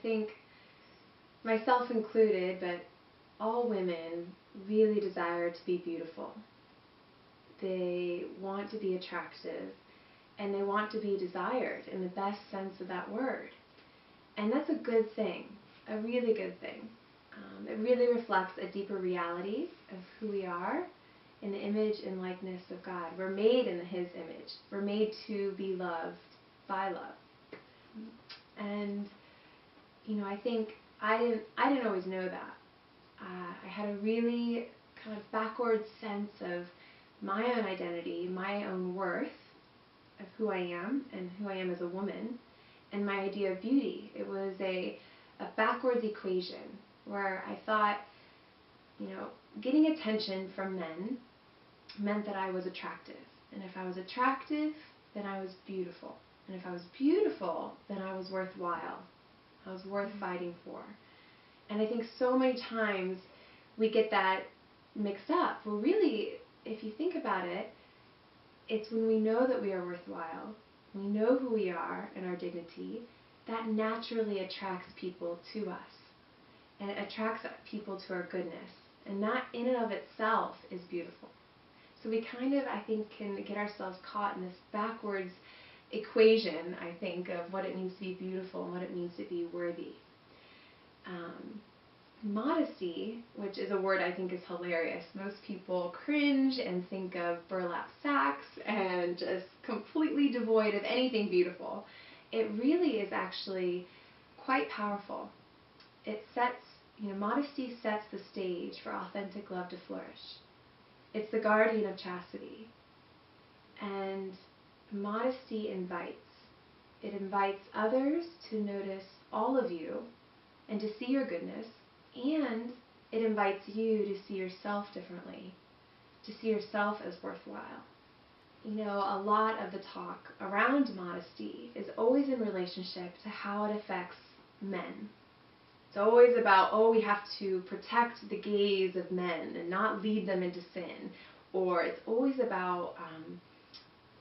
think, myself included, but all women really desire to be beautiful. They want to be attractive, and they want to be desired in the best sense of that word. And that's a good thing, a really good thing. It really reflects a deeper reality of who we are in the image and likeness of God. We're made in His image. We're made to be loved by love. And, I think I didn't always know that. I had a really kind of backward sense of my own identity, my own worth, of who I am and who I am as a woman, and my idea of beauty. It was a backwards equation where I thought, getting attention from men meant that I was attractive. And if I was attractive, then I was beautiful. And if I was beautiful, then I was worthwhile. I was worth fighting for. And I think so many times we get that mixed up. Well, really, if you think about it, it's when we know that we are worthwhile, we know who we are and our dignity, that naturally attracts people to us. And it attracts people to our goodness. And that in and of itself is beautiful. So we kind of, I think, can get ourselves caught in this backwards equation, I think, of what it means to be beautiful and what it means to be worthy. Modesty, which is a word I think is hilarious. Most people cringe and think of burlap sacks and just completely devoid of anything beautiful. It really is actually quite powerful. It sets, modesty sets the stage for authentic love to flourish. It's the guardian of chastity. And modesty invites. It invites others to notice all of you and to see your goodness, and it invites you to see yourself differently, to see yourself as worthwhile. A lot of the talk around modesty is always in relationship to how it affects men. It's always about, we have to protect the gaze of men and not lead them into sin. Or it's always about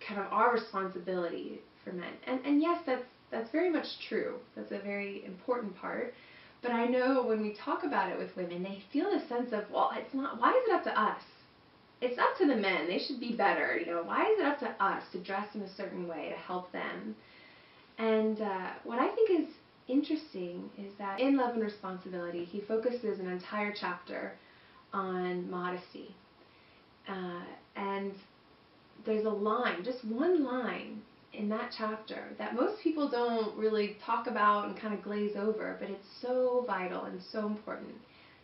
kind of our responsibility for men. And yes, that's very much true. That's a very important part. But I know when we talk about it with women, they feel this sense of, it's not, why is it up to us? It's up to the men. They should be better. Why is it up to us to dress in a certain way to help them? And what I think is interesting is that in Love and Responsibility, he focuses an entire chapter on modesty. And there's a line, just one line in that chapter that most people don't really talk about and kind of glaze over, but it's so vital and so important.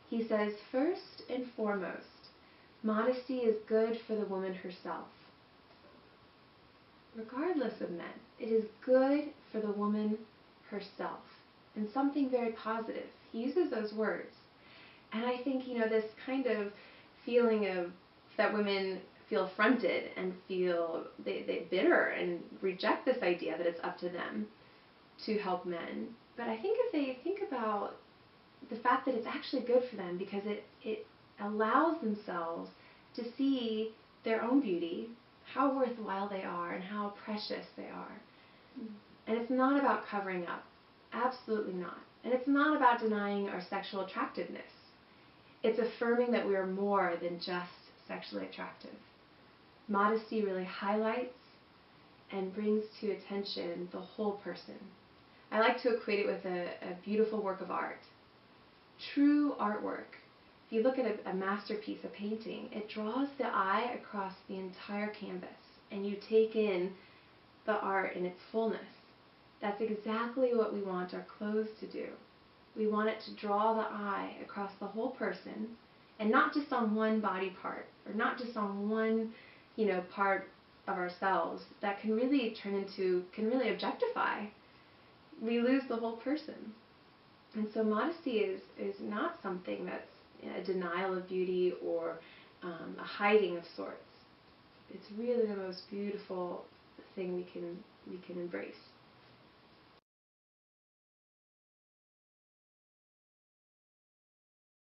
He says, first and foremost, modesty is good for the woman herself. Regardless of men, it is good for the woman herself, and something very positive. He uses those words. And I think, this kind of feeling of that women feel affronted and feel they bitter and reject this idea that it's up to them to help men. But I think if they think about the fact that it's actually good for them because it allows themselves to see their own beauty, how worthwhile they are and how precious they are. And it's not about covering up. Absolutely not. And it's not about denying our sexual attractiveness. It's affirming that we are more than just sexually attractive. Modesty really highlights and brings to attention the whole person. I like to equate it with a beautiful work of art. True artwork, if you look at a masterpiece, a painting, it draws the eye across the entire canvas, and you take in the art in its fullness. That's exactly what we want our clothes to do. We want it to draw the eye across the whole person, and not just on one body part, or not just on one part of ourselves that can really objectify. We lose the whole person. And so modesty is not something that's a denial of beauty or a hiding of sorts. It's really the most beautiful thing we can embrace.